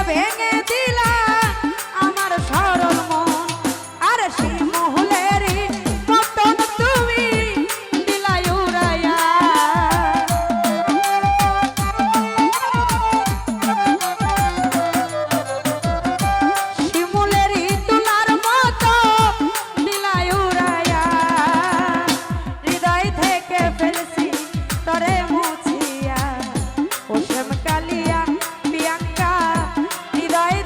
ভেঙে দিলা আমার সরল মন আর শিমুলেরই মতন তুমি দিলা উড়াইয়া শিমুলেরই তুলার মতো দিলা উড়াইয়া হৃদয় থেকে ফেলছি তরে মুছিয়া ওসম কালিয়া প্রিয়াঙ্কা হৃদয়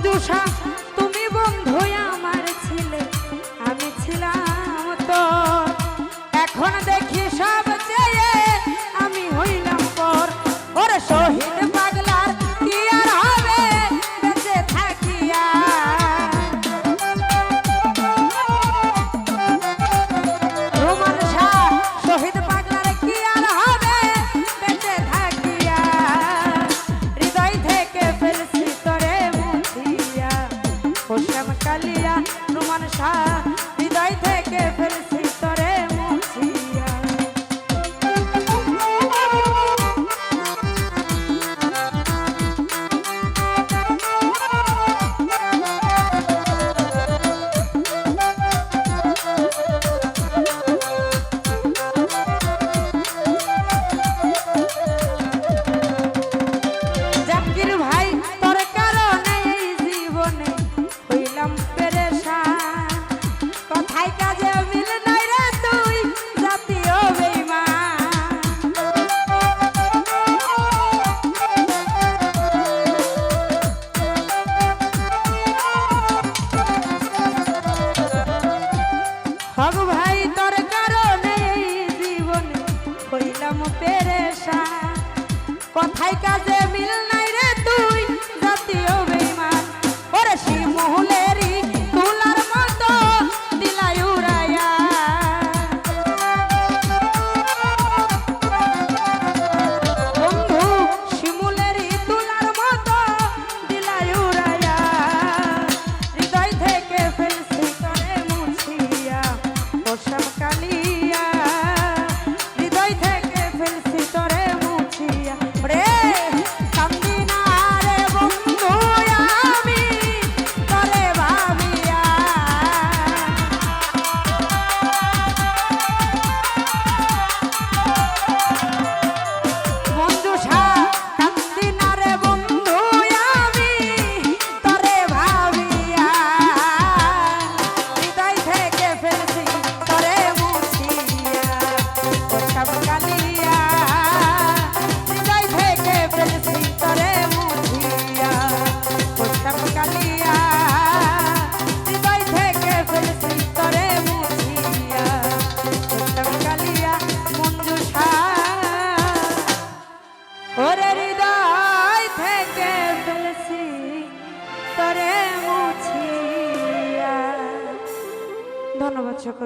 মঞ্জুষা তুমি বন্ধু আমার ছিলে, আমি ছিলাম তো, এখন দেখি সব চেয়ে আমি হইলাম পর। ওরে শহীদ পাগলার কি আর হবে বেঁচে থাকিয়া, রোমান শাহ শহীদ পাগলার কি আর হবে বেঁচে থাকিয়া, হৃদয় থেকে ফেলছি তোরে মুছিয়া, হোসেন কালিয়া রোমান শাহ হৃদয় থেকে ফেলছি তোরে মুছিয়া। জাকির ভাই তোর কারণে এই জীবনে হইলাম পেরেশান, কথায় কাজে মিল নাই রে তুই জাতীয় বেঈমান। হক ভাই তোর কারণে এই জীবনে হইলাম পেরেশান, কথায় কাজে মিল নাই রে তুই জাতীয় বেঈমান। ওরে শিমুলেরই তুলার মতো দিলাই উড়াইয়া, বন্ধু শিমুলেরই তুলার মতো দিলাই উড়াইয়া, হৃদয় থেকে ফেলছি তোরে মুছিয়া, হোসেন কালিয়া হৃদয় থেকে ফেলছি তোরে মুছিয়া। রে কান্দি না রে বন্ধু আমি তোরে ভাবিয়া, মঞ্জুষা কান্দি না রে বন্ধু আমি তোরে ভাবিয়া, হৃদয় থেকে ফেলছি তোরে মুছিয়া, হোসেন কালিয়া হৃদয় থেকে ফেলছি তোরে মুছিয়া, হোসেন কালিয়া হৃদয় থেকে ফেলছি তোরে মুছিয়া, হোসেন কালিয়া মঞ্জুষা ওরে হৃদয় থেকে ফেলছি তোরে মুছিয়া। ধন্যবাদ সকল।